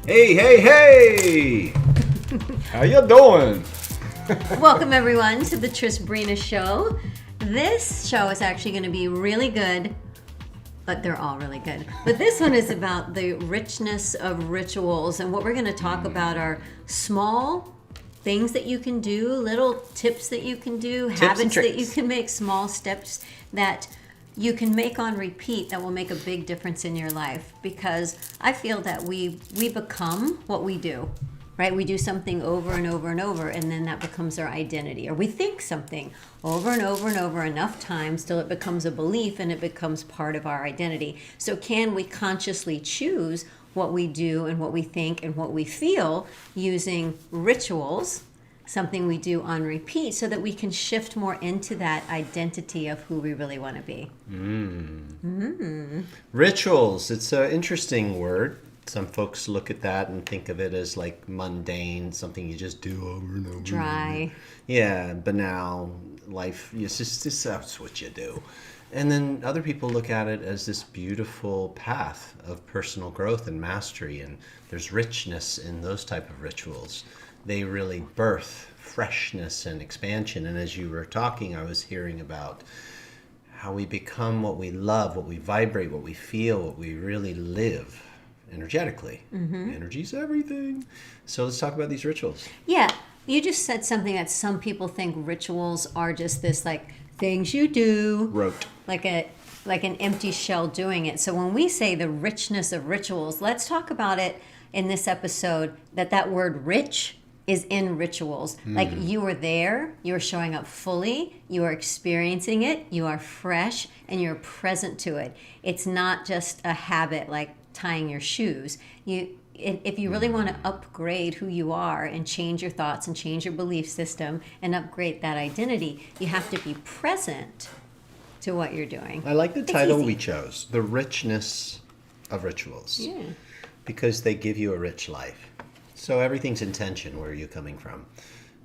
Hey, hey, hey! How you doing? Welcome everyone to the Trisbrina Show. This show is actually going to be really good, but they're all really good. But this one is about the richness of rituals, and what we're going to talk about are small things that you can do, little tips that you can do, habits that you can make, small steps that you can make on repeat that will make a big difference in your life. Because I feel that we become what we do, right? We do something over and over and over, and then that becomes our identity. Or we think something over and over and over enough times till it becomes a belief and it becomes part of our identity. So can we consciously choose what we do and what we think and what we feel using rituals, something we do on repeat, so that we can shift more into that identity of who we really want to be? Rituals. It's an interesting word. Some folks look at that and think of it as like mundane, something you just do over and over. Dry. Yeah, banal. Life, it's just that's what you do. And then other people look at it as this beautiful path of personal growth and mastery, and there's richness in those type of rituals. They really birth freshness and expansion. And as you were talking, I was hearing about how we become what we love, what we vibrate, what we feel, what we really live energetically. Energy's everything. So let's talk about these rituals. Yeah, you just said something that some people think rituals are just this like things you do, Rote. like an empty shell doing it. So when we say the richness of rituals, let's talk about it in this episode. That word rich is in rituals. Like you are there, you are showing up fully, you are experiencing it, you are fresh, and you're present to it. It's not just a habit like tying your shoes. If you really want to upgrade who you are and change your thoughts and change your belief system and upgrade that identity, you have to be present to what you're doing. I like the It's title easy. we chose, The Richness of Rituals. Yeah. Because they give you a rich life. So everything's intention. Where are you coming from?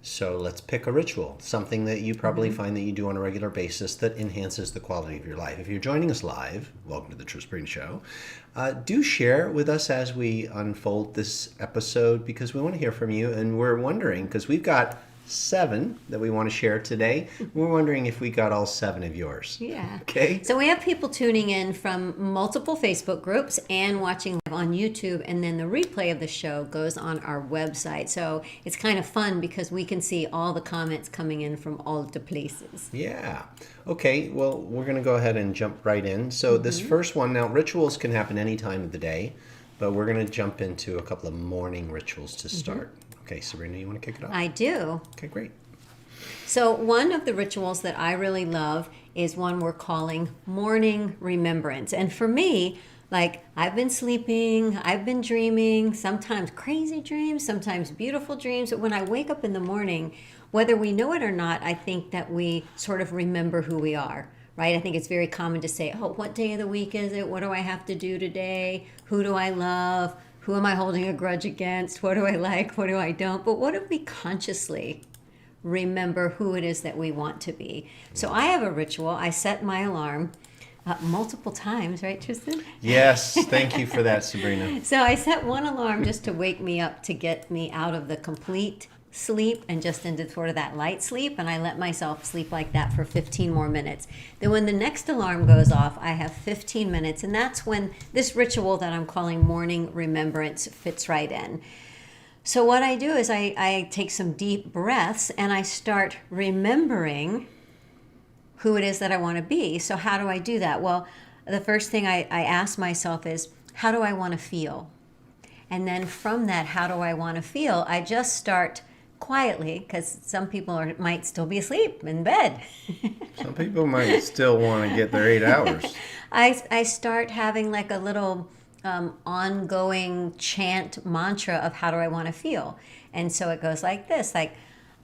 So let's pick a ritual, something that you probably find that you do on a regular basis that enhances the quality of your life. If you're joining us live, welcome to the Trisbrina Show. Do share with us as we unfold this episode, because we want to hear from you, and we're wondering, because we've got 7 that we want to share today. We're wondering if we got all 7 of yours. Yeah. Okay. So we have people tuning in from multiple Facebook groups and watching live on YouTube, and then the replay of the show goes on our website. So it's kind of fun because we can see all the comments coming in from all the places. Yeah. Okay, well, we're going to go ahead and jump right in. So this first one, now rituals can happen any time of the day, but we're going to jump into a couple of morning rituals to start. Okay, Sabrina, you want to kick it off? I do. Okay, great. So one of the rituals that I really love is one we're calling morning remembrance. And for me, like I've been sleeping, I've been dreaming, sometimes crazy dreams, sometimes beautiful dreams. But when I wake up in the morning, whether we know it or not, I think that we sort of remember who we are, right? I think it's very common to say, oh, what day of the week is it? What do I have to do today? Who do I love? Who am I holding a grudge against? What do I like? What do I don't? But what if we consciously remember who it is that we want to be? So I have a ritual. I set my alarm multiple times, right, Tristan? Yes, thank you for that, Sabrina. So I set one alarm just to wake me up, to get me out of the complete sleep and just into sort of that light sleep, and I let myself sleep like that for 15 more minutes. Then when the next alarm goes off, I have 15 minutes, and that's when this ritual that I'm calling morning remembrance fits right in. So what I do is I take some deep breaths and I start remembering who it is that I want to be. So how do I do that? Well, the first thing I ask myself is, how do I want to feel? And then from that, how do I want to feel, I just start quietly, because some people might still be asleep in bed. Some people might still want to get their 8 hours. I start having like a little ongoing chant mantra of how do I want to feel. And so it goes like this, like,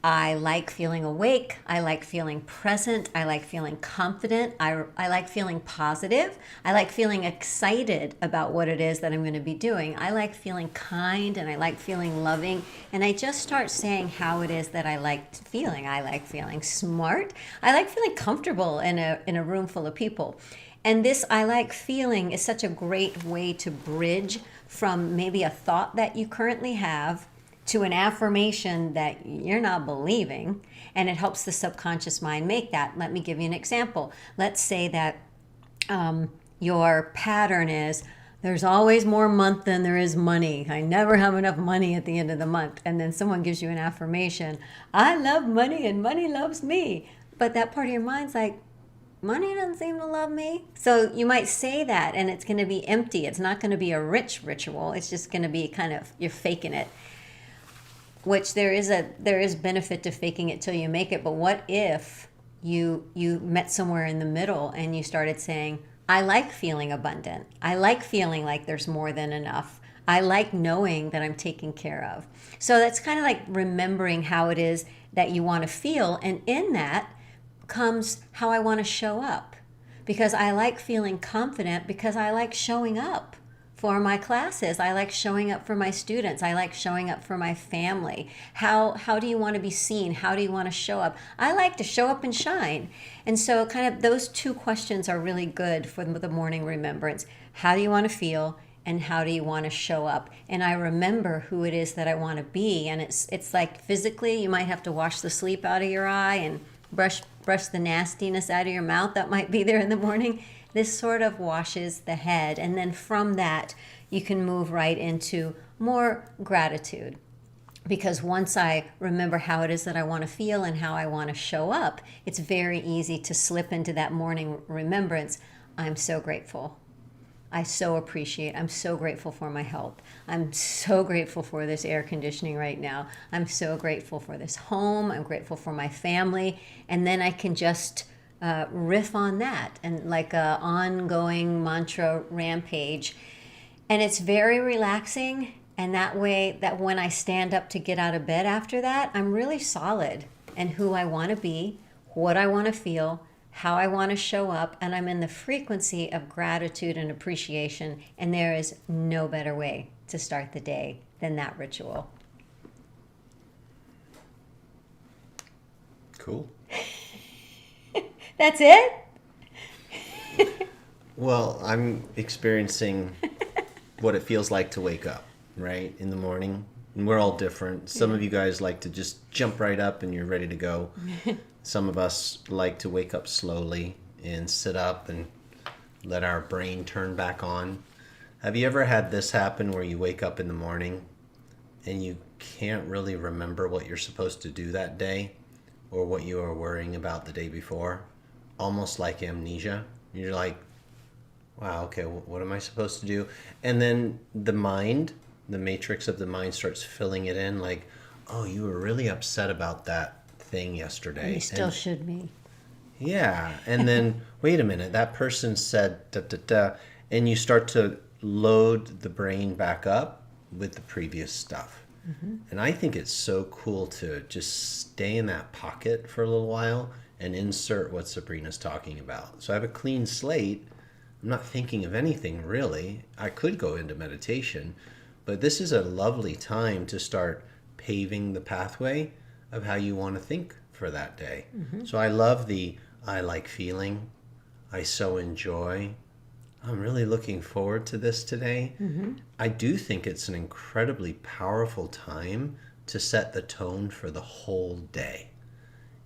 I like feeling awake. I like feeling present. I like feeling confident. I like feeling positive. I like feeling excited about what it is that I'm going to be doing. I like feeling kind, and I like feeling loving. And I just start saying how it is that I like feeling. I like feeling smart. I like feeling comfortable in a room full of people. And this I like feeling is such a great way to bridge from maybe a thought that you currently have to an affirmation that you're not believing, and it helps the subconscious mind make that. Let me give you an example. Let's say that your pattern is, there's always more month than there is money. I never have enough money at the end of the month. And then someone gives you an affirmation, I love money and money loves me. But that part of your mind's like, money doesn't seem to love me. So you might say that and it's going to be empty. It's not going to be a rich ritual. It's just going to be kind of, you're faking it. Which there is benefit to faking it till you make it. But what if you met somewhere in the middle and you started saying, I like feeling abundant. I like feeling like there's more than enough. I like knowing that I'm taken care of. So that's kind of like remembering how it is that you want to feel. And in that comes how I want to show up. Because I like feeling confident because I like showing up for my classes. I like showing up for my students. I like showing up for my family. How do you want to be seen? How do you want to show up? I like to show up and shine. And so kind of those two questions are really good for the morning remembrance. How do you want to feel? And how do you want to show up? And I remember who it is that I want to be. And it's like physically, you might have to wash the sleep out of your eye and brush the nastiness out of your mouth that might be there in the morning. This sort of washes the head. And then from that, you can move right into more gratitude. Because once I remember how it is that I want to feel and how I want to show up, it's very easy to slip into that morning remembrance. I'm so grateful. I so appreciate. I'm so grateful for my health. I'm so grateful for this air conditioning right now. I'm so grateful for this home. I'm grateful for my family. And then I can just riff on that and like a ongoing mantra rampage. And it's very relaxing. And that way, that when I stand up to get out of bed after that, I'm really solid in who I want to be, what I want to feel, how I want to show up, and I'm in the frequency of gratitude and appreciation. And there is no better way to start the day than that ritual. Cool. That's it? Well, I'm experiencing what it feels like to wake up, right, in the morning. And we're all different. Some of you guys like to just jump right up and you're ready to go. Some of us like to wake up slowly and sit up and let our brain turn back on. Have you ever had this happen where you wake up in the morning and you can't really remember what you're supposed to do that day or what you were worrying about the day before? Almost like amnesia. You're like, wow, okay, what am I supposed to do? And then the mind, the matrix of the mind starts filling it in like, oh, you were really upset about that thing yesterday. And you still should be. Yeah. And then, wait a minute, that person said da da da. And you start to load the brain back up with the previous stuff. Mm-hmm. And I think it's so cool to just stay in that pocket for a little while and insert what Sabrina's talking about. So I have a clean slate. I'm not thinking of anything really. I could go into meditation, but this is a lovely time to start paving the pathway of how you want to think for that day. Mm-hmm. So I love I like feeling. I so enjoy. I'm really looking forward to this today. Mm-hmm. I do think it's an incredibly powerful time to set the tone for the whole day.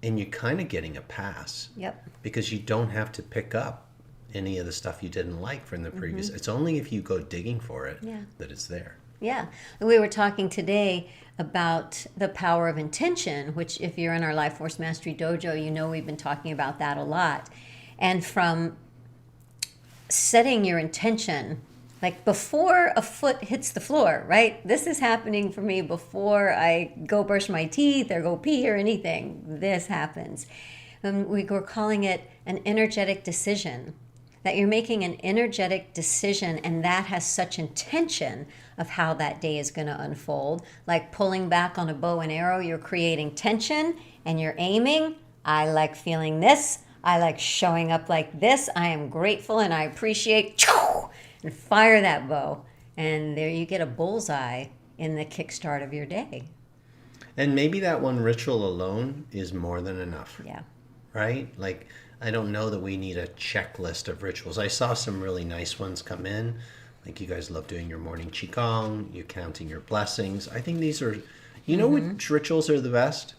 And you're kind of getting a pass. Yep. Because you don't have to pick up any of the stuff you didn't like from the previous. Mm-hmm. It's only if you go digging for it that it's there. Yeah. We were talking today about the power of intention, which if you're in our Life Force Mastery Dojo, you know we've been talking about that a lot. And from setting your intention, like before a foot hits the floor, right? This is happening for me before I go brush my teeth or go pee or anything. This happens. And we were calling it an energetic decision, that you're making an energetic decision and that has such intention of how that day is going to unfold. Like pulling back on a bow and arrow, you're creating tension and you're aiming. I like feeling this. I like showing up like this. I am grateful and I appreciate, and fire that bow. And there you get a bullseye in the kickstart of your day. And maybe that one ritual alone is more than enough. Yeah. Right? Like, I don't know that we need a checklist of rituals. I saw some really nice ones come in, Like you guys love doing your morning qigong, you counting your blessings. I think these are, you know which rituals are the best?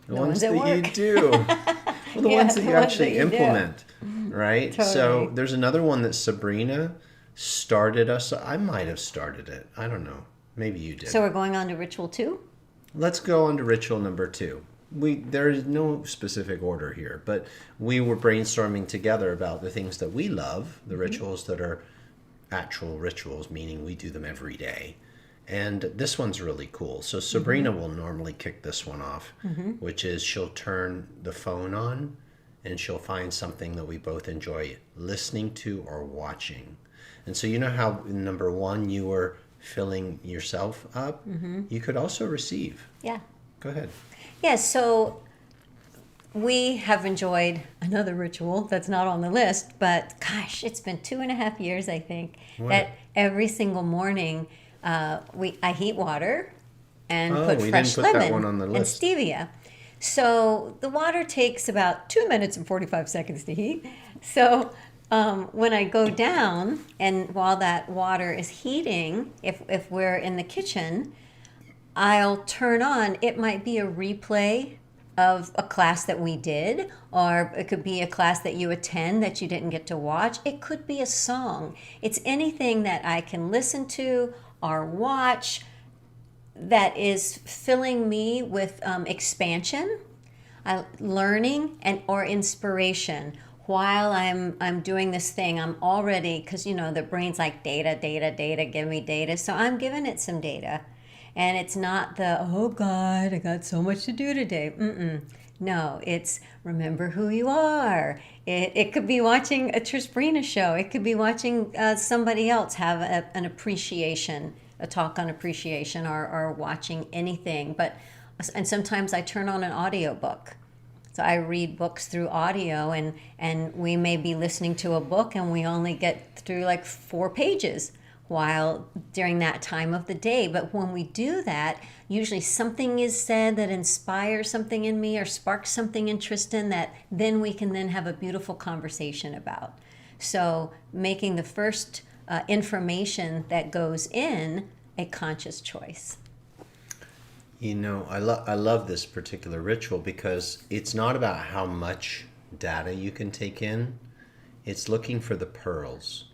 The ones that work. you do. Well, the ones that you actually implement, right? Totally. So there's another one that Trisbrina started us. I might have started it. I don't know. Maybe you did. So we're going on to ritual 2? Let's go on to ritual number 2. There is no specific order here, but we were brainstorming together about the things that we love, the rituals that are actual rituals, meaning we do them every day. And this one's really cool. So Trisbrina will normally kick this one off, which is she'll turn the phone on and she'll find something that we both enjoy listening to or watching. And so you know how in number 1 you were filling yourself up? You could also receive. Yeah. Go ahead. Yeah, so we have enjoyed another ritual that's not on the list, but gosh, it's been 2.5 years, I think, that every single morning I heat water and put we fresh didn't put that lemon one on the and list. stevia. So the water takes about 2 minutes and 45 seconds to heat. So when I go down, and while that water is heating, if we're in the kitchen, I'll turn on, it might be a replay of a class that we did, or it could be a class that you attend that you didn't get to watch. It could be a song. It's anything that I can listen to or watch that is filling me with expansion, learning, and or inspiration. While I'm doing this thing, I'm already, because the brain's like data, give me data. So I'm giving it some data. And it's not oh God, I got so much to do today. No, it's remember who you are. It could be watching a Trisbrina show. It could be watching somebody else have an appreciation, a talk on appreciation, or watching anything. And sometimes I turn on an audiobook. So I read books through audio, and we may be listening to a book and we only get through like 4 pages while during that time of the day. But when we do that, usually something is said that inspires something in me or sparks something in Tristan that then we can then have a beautiful conversation about. So making the first information that goes in a conscious choice. I love this particular ritual because it's not about how much data you can take in. It's looking for the pearls.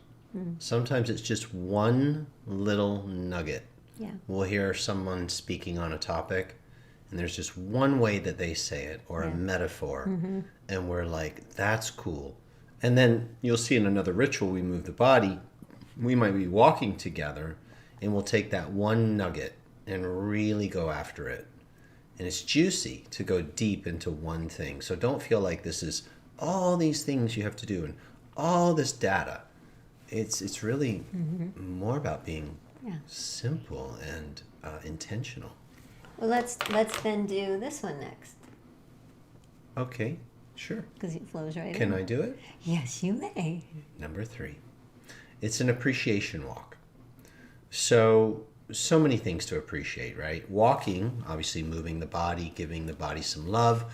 Sometimes it's just one little nugget. Yeah. We'll hear someone speaking on a topic, and there's just one way that they say it, or a metaphor, and we're like, that's cool. And then you'll see in another ritual, we move the body. We might be walking together, and we'll take that one nugget and really go after it. And it's juicy to go deep into one thing. So don't feel like this is all these things you have to do and all this data. It's really more about being simple and intentional. Well, let's then do this one next. Okay, sure. Because it flows right in. Can I do it? Yes, you may. Number 3. It's an appreciation walk. So many things to appreciate, right? Walking, obviously moving the body, giving the body some love,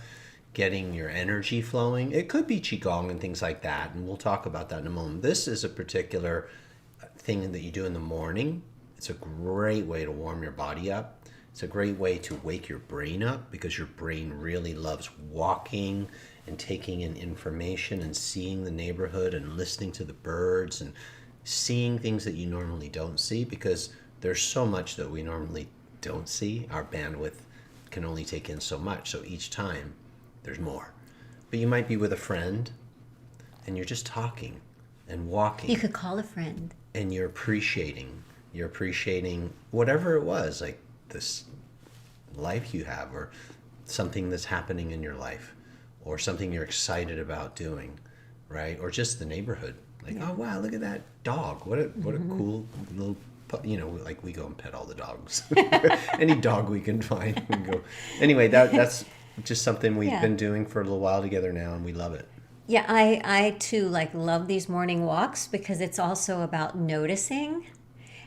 getting your energy flowing. It could be qigong and things like that, and we'll talk about that in a moment. This is a particular thing that you do in the morning. It's a great way to warm your body up. It's a great way to wake your brain up because your brain really loves walking and taking in information and seeing the neighborhood and listening to the birds and seeing things that you normally don't see, because there's so much that we normally don't see. Our bandwidth can only take in so much, so each time there's more. But you might be with a friend and you're just talking and walking. You could call a friend. And you're appreciating whatever it was, like this life you have, or something that's happening in your life, or something you're excited about doing, right? Or just the neighborhood. Like, oh wow, look at that dog. What a cool little like we go and pet all the dogs. Any dog we can find, we go. Anyway, that's just something we've been doing for a little while together now, and we love it. Yeah, I too love these morning walks because it's also about noticing.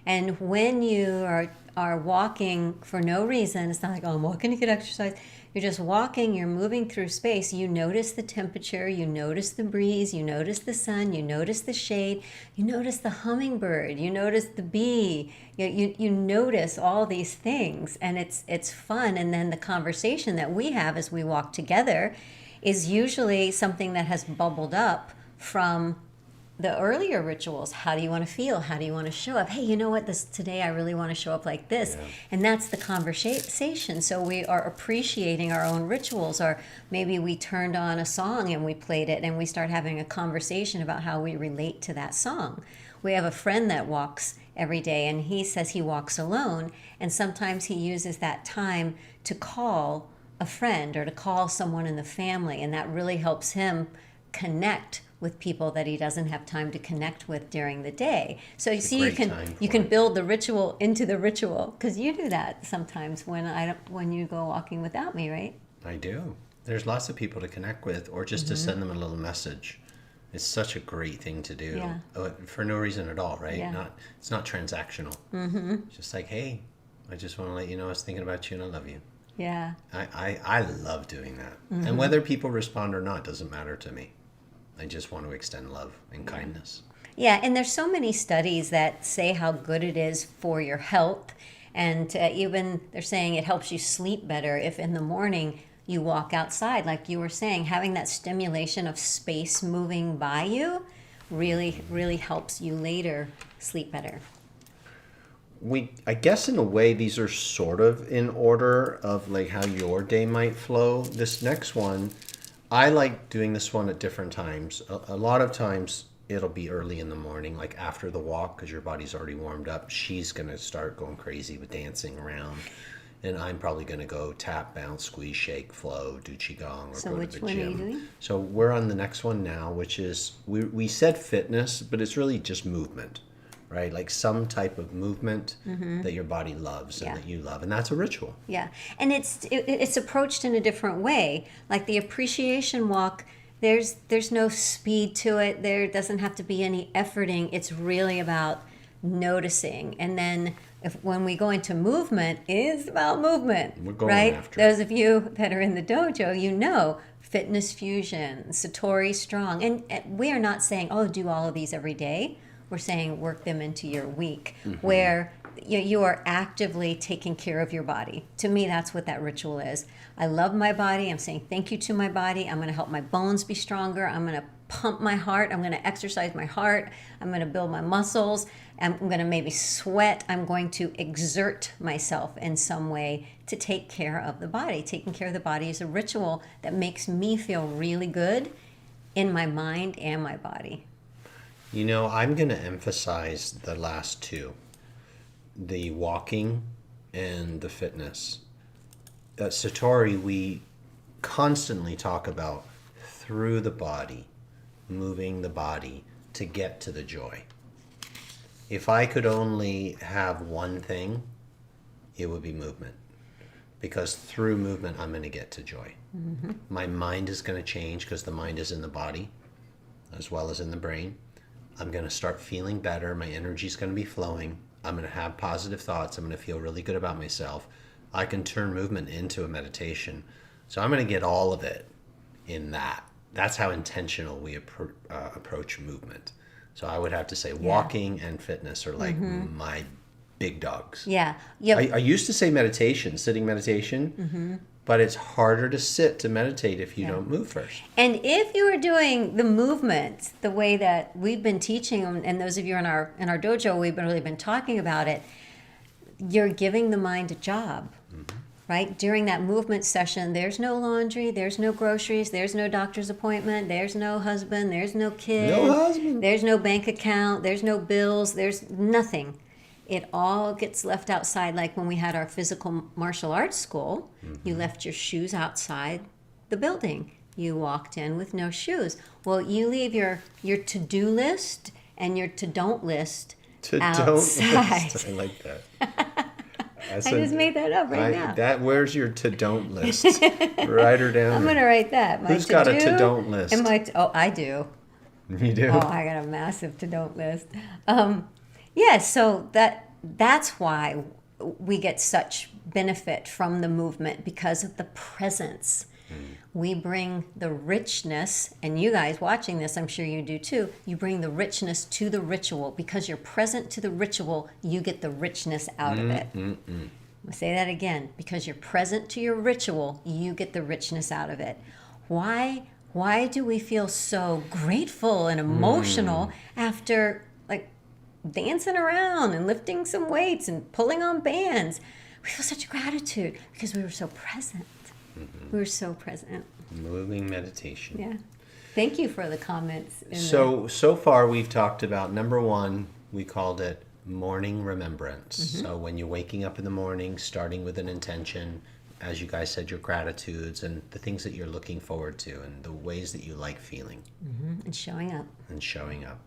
And when you are walking for no reason, it's not like, oh, I'm walking to get exercise. You're just walking, you're moving through space. You notice the temperature, you notice the breeze, you notice the sun, you notice the shade, you notice the hummingbird, you notice the bee. You notice all these things, and it's fun. And then the conversation that we have as we walk together is usually something that has bubbled up from the earlier rituals. How do you want to feel? How do you want to show up? Hey, you know what? Today I really want to show up like this. Yeah. And that's the conversation. So we are appreciating our own rituals, or maybe we turned on a song and we played it and we start having a conversation about how we relate to that song. We have a friend that walks every day, and he says he walks alone, and sometimes he uses that time to call a friend or to call someone in the family, and that really helps him connect with people that he doesn't have time to connect with during the day. So you see, you can build the ritual into the ritual, because you do that sometimes when you go walking without me, right? I do. There's lots of people to connect with, or just to send them a little message. It's such a great thing to do, for no reason at all, right? Yeah. It's not transactional. It's just like, hey, I just want to let you know I was thinking about you and I love you. Yeah. I love doing that. And whether people respond or not doesn't matter to me. I just want to extend love and kindness. Yeah, and there's so many studies that say how good it is for your health. And even they're saying it helps you sleep better if in the morning you walk outside. Like you were saying, having that stimulation of space moving by you really, really helps you later sleep better. I guess in a way these are sort of in order of like how your day might flow. This next one, I like doing this one at different times. A lot of times it'll be early in the morning, like after the walk, because your body's already warmed up. She's going to start going crazy with dancing around. And I'm probably going to go tap, bounce, squeeze, shake, flow, do Qigong, or go to the gym. So which one are you doing? So we're on the next one now, which is, we said fitness, but it's really just movement, right? Like some type of movement that your body loves and that you love. And that's a ritual. Yeah. And it's approached in a different way. Like the appreciation walk, there's no speed to it. There doesn't have to be any efforting. It's really about noticing. And then when we go into movement, it's about movement. We're going right? after Those of you that are in the dojo, you know, fitness fusion, Satori strong. And we are not saying, oh, do all of these every day. We're saying work them into your week, where you are actively taking care of your body. To me, that's what that ritual is. I love my body. I'm saying thank you to my body. I'm going to help my bones be stronger. I'm going to pump my heart. I'm going to exercise my heart. I'm going to build my muscles. I'm going to maybe sweat. I'm going to exert myself in some way to take care of the body. Taking care of the body is a ritual that makes me feel really good in my mind and my body. You know, I'm going to emphasize the last two, the walking and the fitness. At Satori, we constantly talk about through the body, moving the body to get to the joy. If I could only have one thing, it would be movement. Because through movement, I'm going to get to joy. My mind is going to change because the mind is in the body as well as in the brain. I'm going to start feeling better. My energy is going to be flowing. I'm going to have positive thoughts. I'm going to feel really good about myself. I can turn movement into a meditation. So I'm going to get all of it in that. That's how intentional we approach movement. So I would have to say walking and fitness are like my big dogs. Yeah. I used to say meditation, sitting meditation. But it's harder to sit to meditate if you don't move first. And if you are doing the movement the way that we've been teaching, and those of you in our dojo, we've really been talking about it, you're giving the mind a job, right? During that movement session, there's no laundry, there's no groceries, there's no doctor's appointment, there's no husband, there's no kid, there's no bank account, there's no bills, there's nothing. It all gets left outside. Like when we had our physical martial arts school, you left your shoes outside the building. You walked in with no shoes. Well, you leave your to-do list and your to-don't list outside. I like that. I just made that up now. Where's your to-don't list? Write her down. I'm going to write that. Who's got a to-don't list? I do. You do? Oh, I got a massive to-don't list. Yeah, so that's why we get such benefit from the movement because of the presence. We bring the richness, and you guys watching this, I'm sure you do too, you bring the richness to the ritual. Because you're present to the ritual, you get the richness out of it. I'll say that again. Because you're present to your ritual, you get the richness out of it. Why do we feel so grateful and emotional after like dancing around and lifting some weights and pulling on bands? We feel such gratitude because we were so present. We were so present. Moving meditation. Yeah. Thank you for the comments. So far we've talked about number one, we called it morning remembrance. So when you're waking up in the morning, starting with an intention, as you guys said, your gratitudes and the things that you're looking forward to and the ways that you like feeling. And showing up.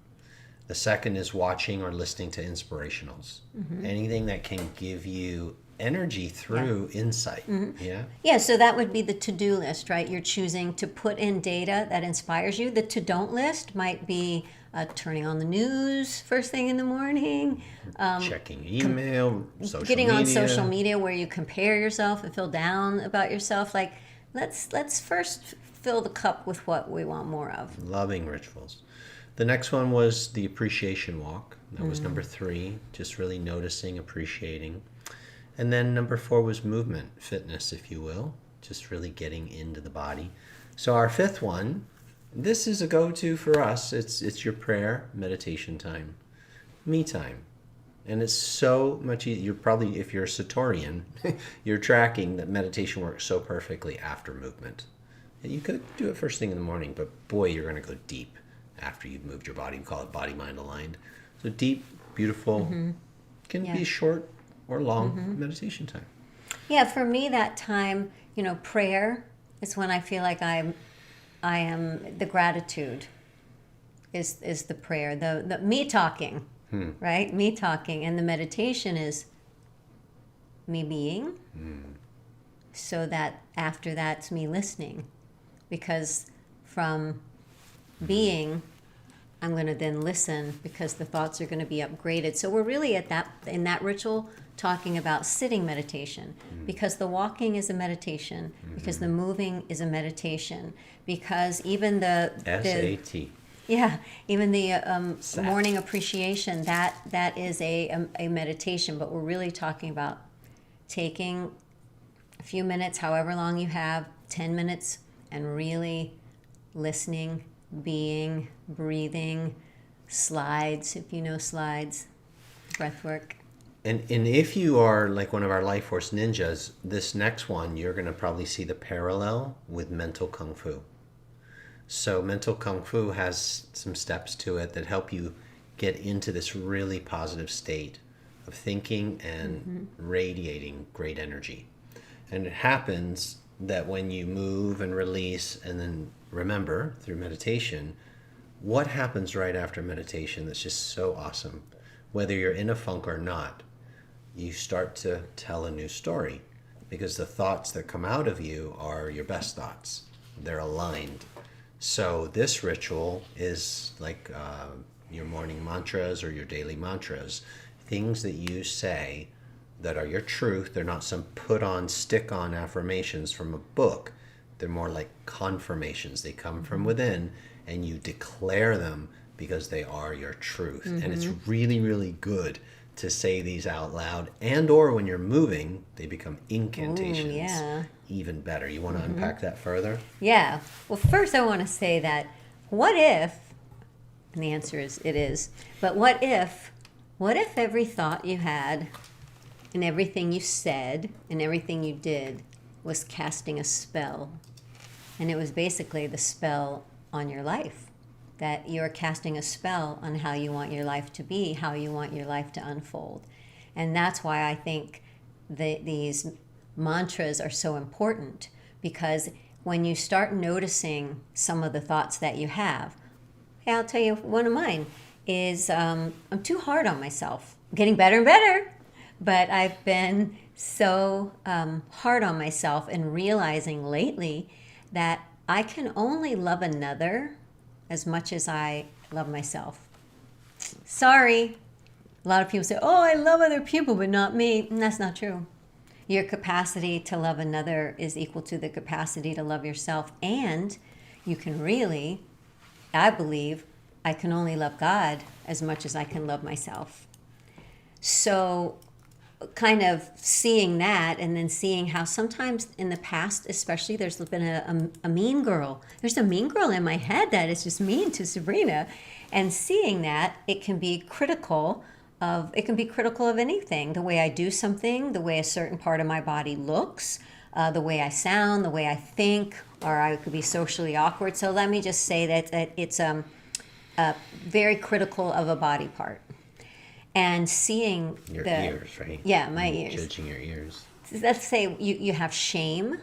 The second is watching or listening to inspirationals. Anything that can give you energy through insight. Yeah, so that would be the to-do list, right? You're choosing to put in data that inspires you. The to-don't list might be turning on the news first thing in the morning, Checking email, social getting media. on social media where you compare yourself and feel down about yourself. Like, let's first fill the cup with what we want more of. Loving rituals. The next one was the appreciation walk. That was number 3, just really noticing, appreciating. And then number 4 was movement, fitness, if you will, just really getting into the body. So our 5th one, this is a go-to for us. It's your prayer, meditation time, me time. And it's so much easier. You're probably, if you're a Satorian, you're tracking that meditation works so perfectly after movement. And you could do it first thing in the morning, but boy, you're going to go deep after you've moved your body. We call it body-mind aligned. So deep, beautiful, can be short or long meditation time. Yeah, for me, that time, prayer is when I feel like I am the gratitude is the prayer, the me talking, right? Me talking, and the meditation is me being. So that after that's me listening, because from being, I'm going to then listen because the thoughts are going to be upgraded. So we're really in that ritual talking about sitting meditation, because the walking is a meditation, because the moving is a meditation, because even the SAT. Even the morning appreciation, that is a meditation. But we're really talking about taking a few minutes, however long you have, 10 minutes, and really listening, being, breathing, slides, if you know slides, breath work. And if you are like one of our Life Force ninjas, this next one, you're going to probably see the parallel with mental kung fu. So mental kung fu has some steps to it that help you get into this really positive state of thinking and radiating great energy. And it happens that when you move and release and then remember through meditation, what happens right after meditation that's just so awesome, whether you're in a funk or not, you start to tell a new story, because the thoughts that come out of you are your best thoughts. They're aligned. So this ritual is like your morning mantras or your daily mantras, things that you say that are your truth. They're not some put-on, stick-on affirmations from a book. They're more like confirmations. They come from within, and you declare them because they are your truth. And it's really, really good to say these out loud, and or when you're moving, they become incantations. Ooh, yeah. Even better. You want to unpack that further? Yeah. Well, first I want to say that what if, and the answer is it is, but what if every thought you had and everything you said and everything you did was casting a spell, and it was basically the spell on your life, that you're casting a spell on how you want your life to be, how you want your life to unfold. And that's why I think these mantras are so important, because when you start noticing some of the thoughts that you have, hey, I'll tell you, one of mine is I'm too hard on myself. I'm getting better and better, but I've been so hard on myself, and realizing lately that I can only love another as much as I love myself. Sorry, A lot of people say, oh, I love other people, but not me. And that's not true. Your capacity to love another is equal to the capacity to love yourself. And you can really, I believe, I can only love God as much as I can love myself. So kind of seeing that, and then seeing how sometimes in the past, especially, there's been a mean girl. There's a mean girl in my head that is just mean to Sabrina. And seeing that, it can be critical of anything. The way I do something, the way a certain part of my body looks, the way I sound, the way I think, or I could be socially awkward. So let me just say that it's very critical of a body part. And seeing your ears, right? Yeah, my ears. Judging your ears. Let's say you have shame.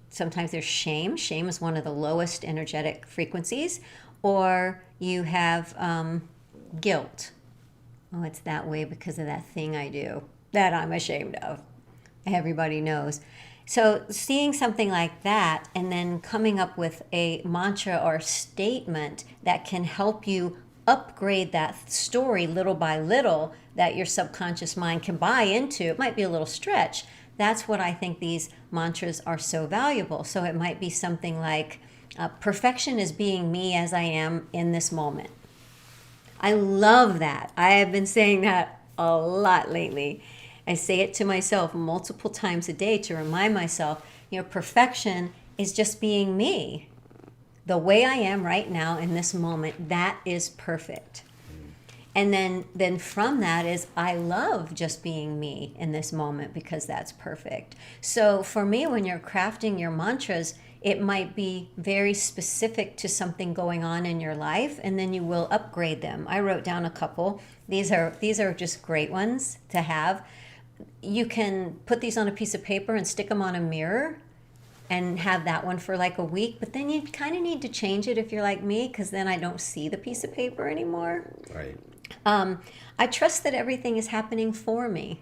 Sometimes there's shame. Shame is one of the lowest energetic frequencies. Or you have guilt. Oh, it's that way because of that thing I do that I'm ashamed of. Everybody knows. So seeing something like that and then coming up with a mantra or statement that can help you upgrade that story little by little that your subconscious mind can buy into. It might be a little stretch. That's what I think these mantras are so valuable. So it might be something like, perfection is being me as I am in this moment. I love that. I have been saying that a lot lately. I say it to myself multiple times a day to remind myself, perfection is just being me. The way I am right now in this moment, that is perfect. And then from that is, I love just being me in this moment because that's perfect. So for me, when you're crafting your mantras, it might be very specific to something going on in your life, and then you will upgrade them. I wrote down a couple. These are just great ones to have. You can put these on a piece of paper and stick them on a mirror and have that one for like a week, but then you kind of need to change it if you're like me, because then I don't see the piece of paper anymore. Right. I trust that everything is happening for me.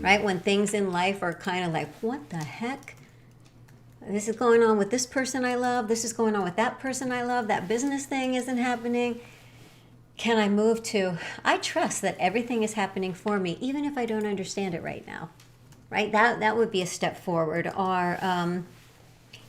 Right? When things in life are kind of like, what the heck? This is going on with this person I love. This is going on with that person I love. That business thing isn't happening. Can I move to, I trust that everything is happening for me, even if I don't understand it right now. Right? That would be a step forward. Or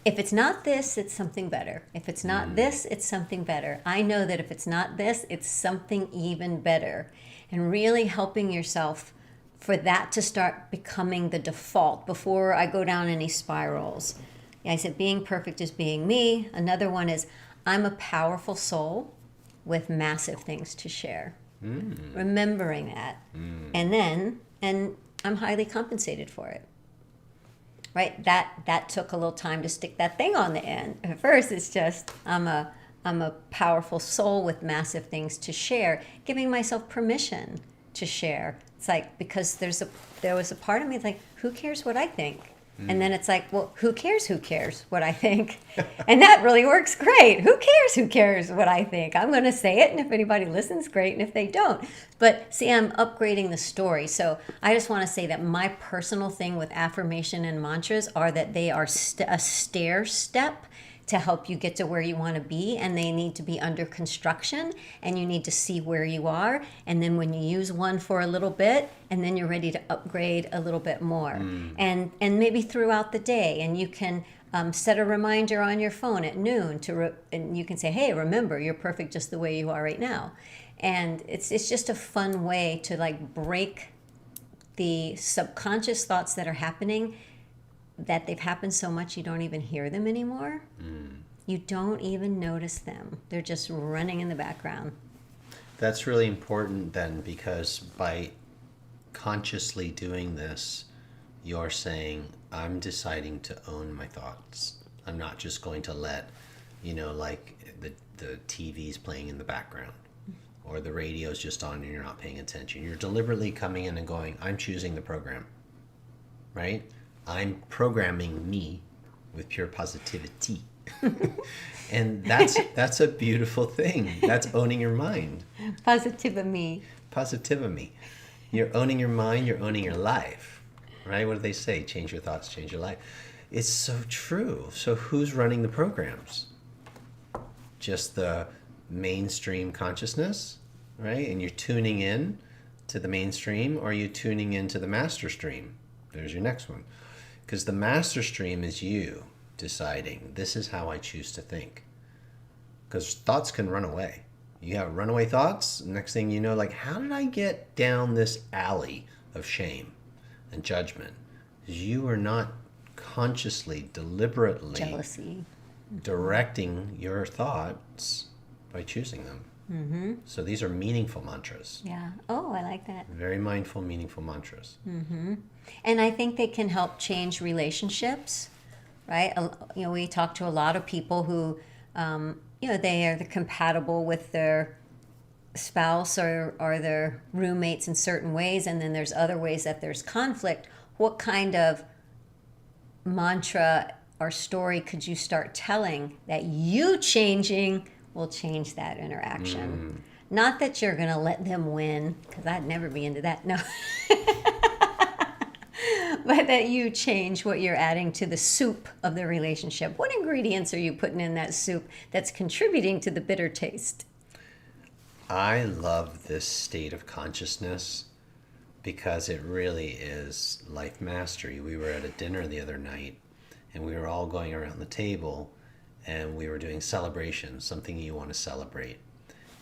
if it's not this, it's something better. If it's not this, it's something better. I know that if it's not this, it's something even better. And really helping yourself for that to start becoming the default before I go down any spirals. I said being perfect is being me. Another one is, I'm a powerful soul with massive things to share. Remembering that. And I'm highly compensated for it. Right? That took a little time to stick that thing on the end. At first, it's just I'm a powerful soul with massive things to share, giving myself permission to share. It's like, because there was a part of me that's like, who cares what I think? And then it's like, well, who cares what I think? And that really works great. Who cares what I think? I'm going to say it, and if anybody listens, great, and if they don't. But see, I'm upgrading the story. So I just want to say that my personal thing with affirmation and mantras are that they are a stair step to help you get to where you want to be, and they need to be under construction, and you need to see where you are, and then when you use one for a little bit, and then you're ready to upgrade a little bit more. And maybe throughout the day, and you can set a reminder on your phone at noon and you can say, hey, remember, you're perfect just the way you are right now. And it's just a fun way to like break the subconscious thoughts that are happening, that they've happened so much you don't even hear them anymore. You don't even notice them. They're just running in the background. That's really important then, because by consciously doing this, you're saying, I'm deciding to own my thoughts. I'm not just going to let, like the TV's playing in the background or the radio's just on and you're not paying attention. You're deliberately coming in and going, I'm choosing the program, right? I'm programming me with pure positivity. And that's a beautiful thing. That's owning your mind. Positivity. You're owning your mind, you're owning your life. Right? What do they say? Change your thoughts, change your life. It's so true. So who's running the programs? Just the mainstream consciousness? right? And you're tuning in to the mainstream, or are you tuning into the master stream? There's your next one. Because the master stream is you deciding, this is how I choose to think. Because thoughts can run away. You have runaway thoughts, next thing you know, like, how did I get down this alley of shame and judgment? Because you are not consciously, deliberately Jealousy. directing your thoughts by choosing them. Mm-hmm. So these are meaningful mantras. Yeah. Oh, I like that. Very mindful, meaningful mantras. Mm-hmm. And I think they can help change relationships, right? We talk to a lot of people who, they're compatible with their spouse or their roommates in certain ways, and then there's other ways that there's conflict. What kind of mantra or story could you start telling that you changing will change that interaction? Not that you're going to let them win, because I'd never be into that. No. But that you change what you're adding to the soup of the relationship. What ingredients are you putting in that soup that's contributing to the bitter taste? I love this state of consciousness because it really is life mastery. We were at a dinner the other night, and we were all going around the table, and we were doing celebrations, something you want to celebrate.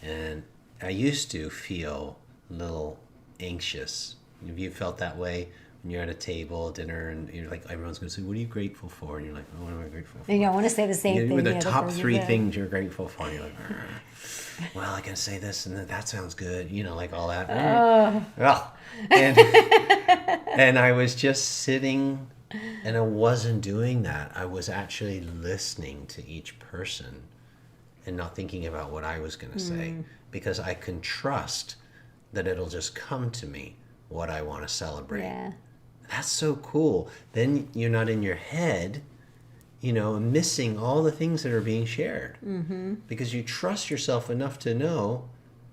And I used to feel a little anxious. Have you felt that way? When you're at a table, dinner, and you're like, everyone's going to say, what are you grateful for? And you're like, oh, what am I grateful for? And you want to say the same thing. With the top three things you're grateful for. And you're like, well, I can say this, and then that sounds good. Like all that. And I was just sitting, and I wasn't doing that. I was actually listening to each person and not thinking about what I was going to say, because I can trust that it'll just come to me what I want to celebrate. Yeah. That's so cool. Then you're not in your head, missing all the things that are being shared. Mm-hmm. Because you trust yourself enough to know,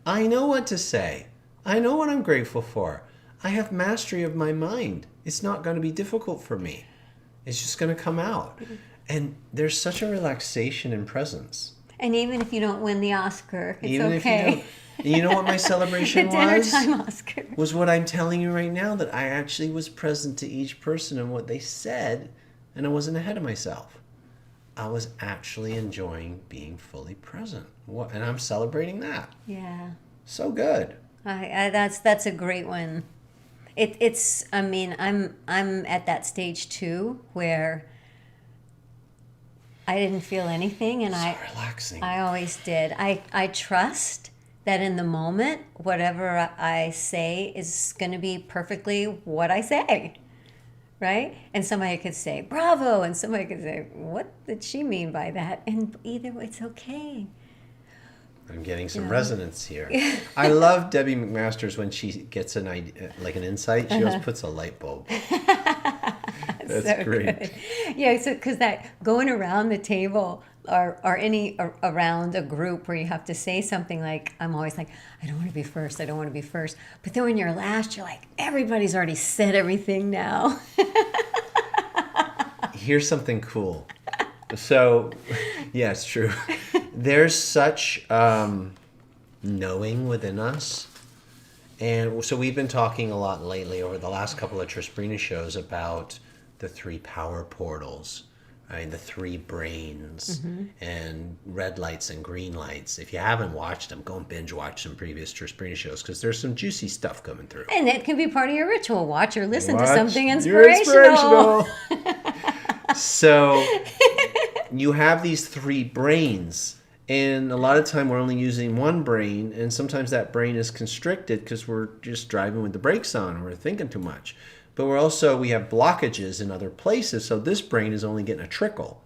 I know what to say. I know what I'm grateful for. I have mastery of my mind. It's not going to be difficult for me. It's just going to come out. And there's such a relaxation and presence. And even if you don't win the Oscar, it's even okay. If you don't. And you know what my celebration the was? dinner time Oscar. Was what I'm telling you right now, that I actually was present to each person and what they said, and I wasn't ahead of myself. I was actually enjoying being fully present. And I'm celebrating that. Yeah. So good. That's a great one. I'm at that stage too where I didn't feel anything, and So relaxing. I always did. I trust that in the moment, whatever I say is going to be perfectly what I say, right? And somebody could say, bravo, and somebody could say, what did she mean by that? And either way, it's okay. I'm getting some resonance here. I love Debbie McMaster's when she gets an idea, like an insight, she always puts a light bulb. That's so great. Good. Yeah, so because that going around the table or around a group where you have to say something like, I'm always like, I don't want to be first. But then when you're last, you're like, everybody's already said everything now. Here's something cool. So, yeah, it's true. There's such knowing within us. And so we've been talking a lot lately over the last couple of Trisbrina shows about the 3 power portals, right? The 3 brains, and red lights and green lights. If you haven't watched them, go and binge watch some previous Trisbrina shows, because there's some juicy stuff coming through. And it can be part of your ritual. Watch or listen to something inspirational. So you have these 3 brains. And a lot of time we're only using one brain, and sometimes that brain is constricted because we're just driving with the brakes on, or we're thinking too much. But we have blockages in other places, so this brain is only getting a trickle.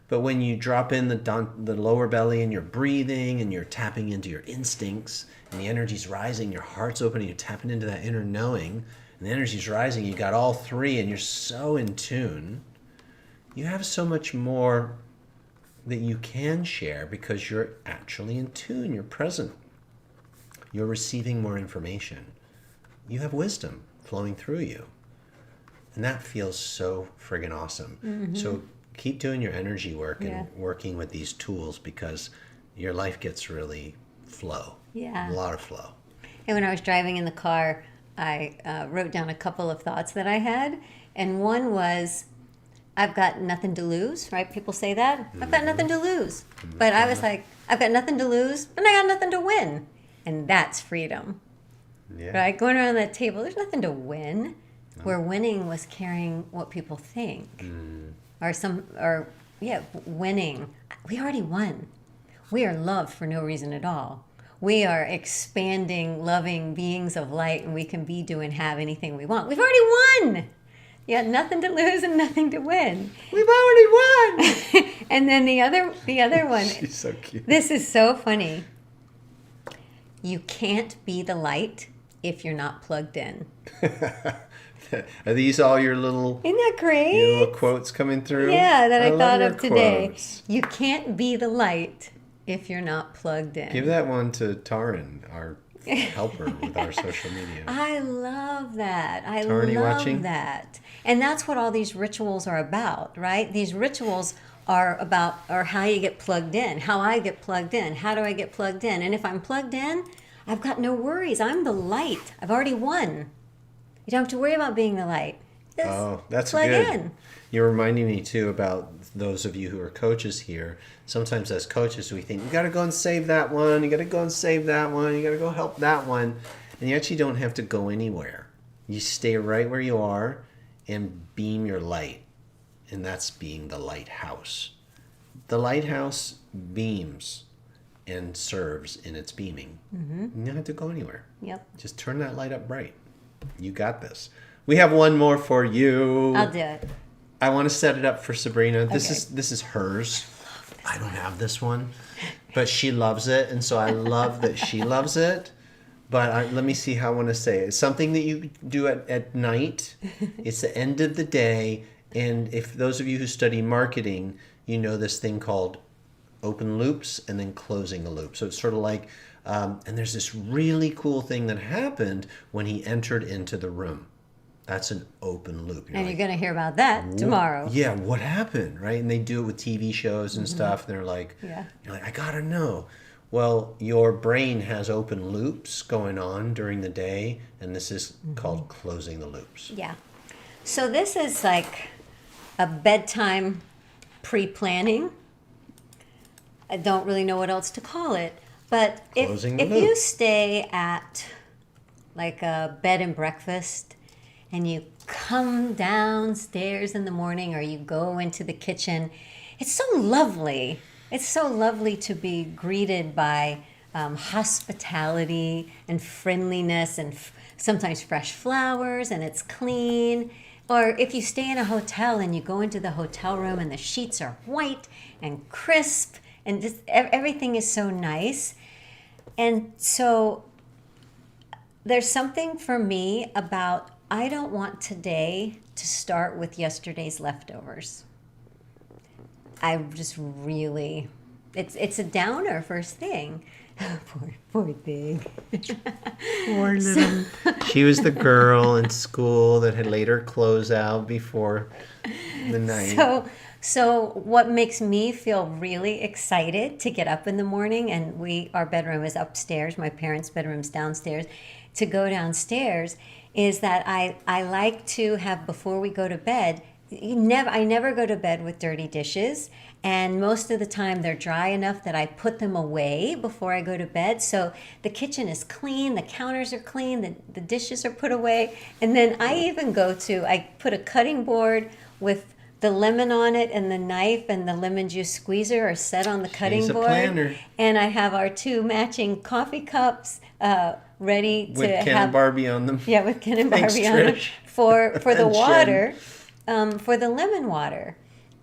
But when you drop in the lower belly and you're breathing and you're tapping into your instincts, and the energy's rising, your heart's opening, you're tapping into that inner knowing, and the energy's rising, you got all 3 and you're so in tune, you have so much more that you can share because you're actually in tune, you're present. You're receiving more information. You have wisdom flowing through you. And that feels so friggin' awesome. Mm-hmm. So keep doing your energy work and working with these tools, because your life gets really flow. Yeah. A lot of flow. And when I was driving in the car, I wrote down a couple of thoughts that I had. And one was, I've got nothing to lose, right? People say that. I've got nothing to lose. But I was like, I've got nothing to lose, and I got nothing to win. And that's freedom. Yeah. Right? Going around that table, there's nothing to win. No. Where winning was caring what people think. Winning. We already won. We are loved for no reason at all. We are expanding, loving beings of light, and we can be, do, and have anything we want. We've already won. You got nothing to lose and nothing to win. We've already won. And then the other one. She's so cute. This is so funny. You can't be the light if you're not plugged in. Are these all your little? Isn't that great? Your little quotes coming through. Yeah, that I love thought your of today. Quotes. You can't be the light if you're not plugged in. Give that one to Taryn, our helper with our social media. I love that. I Taryn, you love watching? that. And that's what all these rituals are about, right? These rituals are about, or how you get plugged in, how I get plugged in, how do I get plugged in? And if I'm plugged in, I've got no worries. I'm the light. I've already won. You don't have to worry about being the light. Just that's plug good. in. You're reminding me too about those of you who are coaches here. Sometimes as coaches we think, you got to go and save that one. You got to go and save that one. You got to go help that one. And you actually don't have to go anywhere. You stay right where you are and beam your light. And that's being the lighthouse. The lighthouse beams and serves in its beaming. Mm-hmm. You don't have to go anywhere. Yep. Just turn that light up bright. You got this. We have one more for you. I'll do it. I want to set it up for Sabrina. This Okay. is hers. I don't have this one, but she loves it, and so I love that she loves it. But let me see how I want to say it. It's something that you do at night. It's the end of the day, and if those of you who study marketing, you know this thing called open loops and then closing a loop. So it's sort of like, and there's this really cool thing that happened when he entered into the room. That's an open loop. And you're going to hear about that tomorrow. Yeah, what happened, right? And they do it with TV shows and stuff. And they're like, you're like, I got to know. Well, your brain has open loops going on during the day, and this is called closing the loops. Yeah. So this is like a bedtime pre-planning. I don't really know what else to call it. But if you stay at like a bed and breakfast and you come downstairs in the morning or you go into the kitchen, it's so lovely. It's so lovely to be greeted by hospitality and friendliness and sometimes fresh flowers, and it's clean. Or if you stay in a hotel and you go into the hotel room and the sheets are white and crisp and just everything is so nice. And so there's something for me about, I don't want today to start with yesterday's leftovers. I just really, it's a downer first thing. Poor thing. Poor little. She was the girl in school that had laid her clothes out before the night. So what makes me feel really excited to get up in the morning, and our bedroom is upstairs, my parents' bedroom's downstairs, to go downstairs, is that I like to have, before we go to bed, I never go to bed with dirty dishes, and most of the time they're dry enough that I put them away before I go to bed. So the kitchen is clean, the counters are clean, the dishes are put away, and then I put a cutting board with the lemon on it and the knife and the lemon juice squeezer are set on the cutting board. Planner. And I have our 2 matching coffee cups ready to with Ken and Barbie on them. Yeah, with Ken and Thanks, Barbie on them Trish. for the And water, for the lemon water.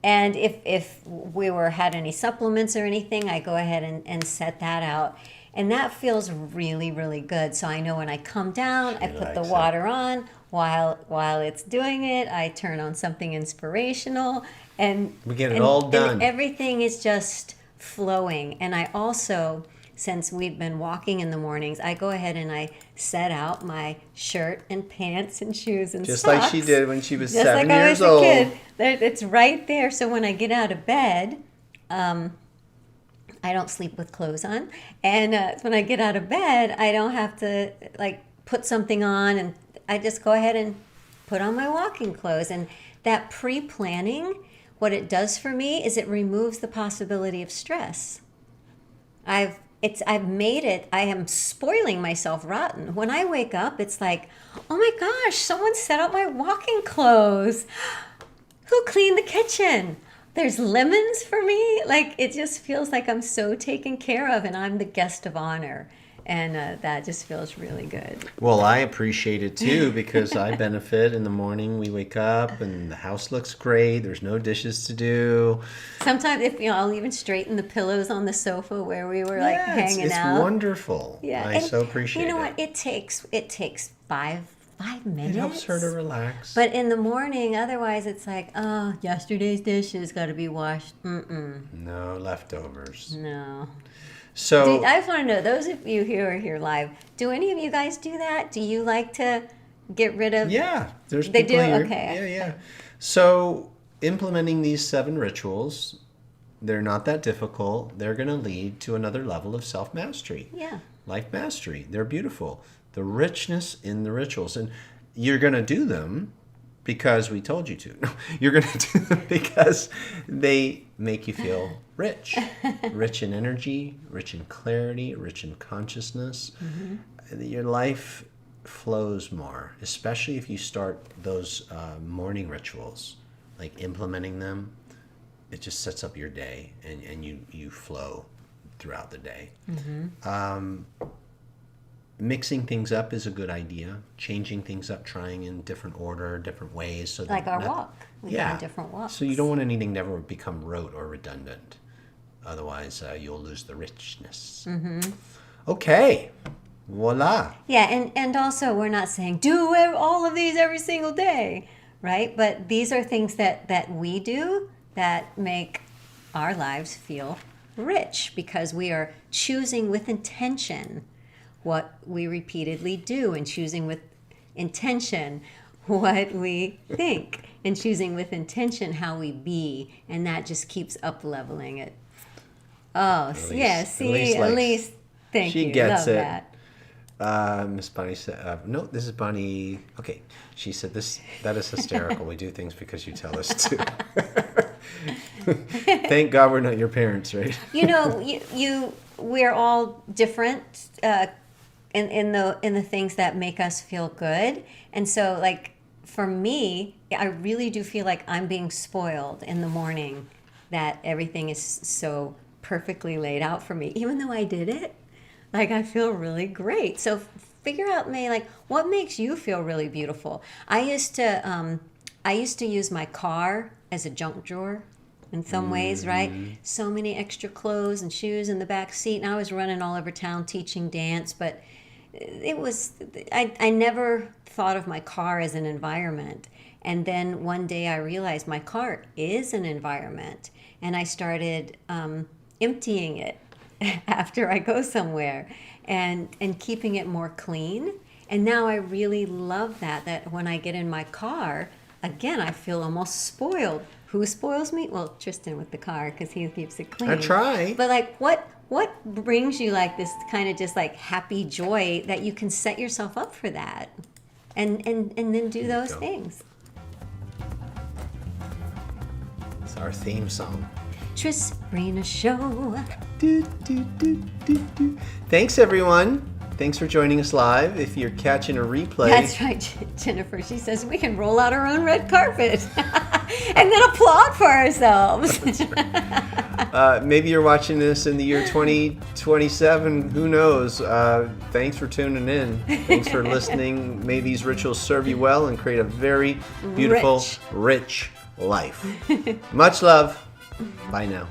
And if we had any supplements or anything, I go ahead and set that out. And that feels really, really good. So I know when I come down, I put the water on. While it's doing it, I turn on something inspirational. And we get it all done. And everything is just flowing. And I also, since we've been walking in the mornings, I go ahead and I set out my shirt and pants and shoes and just socks. like she did when she was just 7 like years I was old. a kid. It's right there. So when I get out of bed, I don't sleep with clothes on. And when I get out of bed, I don't have to like put something on, and I just go ahead and put on my walking clothes. And that pre-planning, what it does for me is it removes the possibility of stress. I've made it, I am spoiling myself rotten. When I wake up, it's like, oh my gosh, someone set up my walking clothes. Who cleaned the kitchen? There's lemons for me. Like, it just feels like I'm so taken care of, and I'm the guest of honor. And that just feels really good. Well, I appreciate it too, because I benefit in the morning. We wake up and the house looks great. There's no dishes to do. Sometimes, I'll even straighten the pillows on the sofa where we were like hanging out. It's wonderful. Yeah, I so appreciate it. You know what? It takes 5 minutes. It helps her to relax. But in the morning, otherwise, it's like, oh, yesterday's dishes got to be washed. No leftovers. No. So I just want to know, those of you who are here live, do any of you guys do that? Do you like to get rid of? Yeah, there's they people do. here. Okay. Yeah. So implementing these 7 rituals, they're not that difficult. They're going to lead to another level of self-mastery. Yeah. Life mastery. They're beautiful. The richness in the rituals, and you're going to do them because we told you to. No, you're going to do them because they make you feel rich. Rich in energy, rich in clarity, rich in consciousness. Your life flows more, especially if you start those morning rituals, like implementing them. It just sets up your day, and you flow throughout the day. Mixing things up is a good idea. Changing things up, trying in different order, different ways. So Like our walk. We go on different walks. So you don't want anything to ever become rote or redundant. Otherwise, you'll lose the richness. Okay. Voila. Yeah, and also we're not saying do all of these every single day, right? But these are things that we do that make our lives feel rich, because we are choosing with intention what we repeatedly do, and choosing with intention what we think, and choosing with intention how we be, and that just keeps up leveling it. Oh, yeah, see, Elise, thank you. She gets Love it. that. Miss Bonnie said, no, this is Bonnie. Okay. She said that is hysterical. We do things because you tell us to. Thank God we're not your parents, right? You know, we're all different in the things that make us feel good. And so, like, for me, I really do feel like I'm being spoiled in the morning, that everything is so perfectly laid out for me. Even though I did it, like, I feel really great. So figure out, like, what makes you feel really beautiful. I used to use my car as a junk drawer in some ways, right? So many extra clothes and shoes in the back seat, and I was running all over town teaching dance, but I never thought of my car as an environment. And then one day I realized my car is an environment, and I started emptying it after I go somewhere, and keeping it more clean. And now I really love that when I get in my car, again, I feel almost spoiled. Who spoils me? Well, Tristan with the car, because he keeps it clean. I try. But like, what brings you like this kind of just like happy joy that you can set yourself up for that, and then do those things? It's our theme song. Trisbrina Show. Do, do, do, do, do. Thanks, everyone. Thanks for joining us live. If you're catching a replay. That's right, Jennifer. She says we can roll out our own red carpet and then applaud for ourselves. Maybe you're watching this in the year 2027. Who knows? Thanks for tuning in. Thanks for listening. May these rituals serve you well and create a very beautiful, rich life. Much love. Bye now.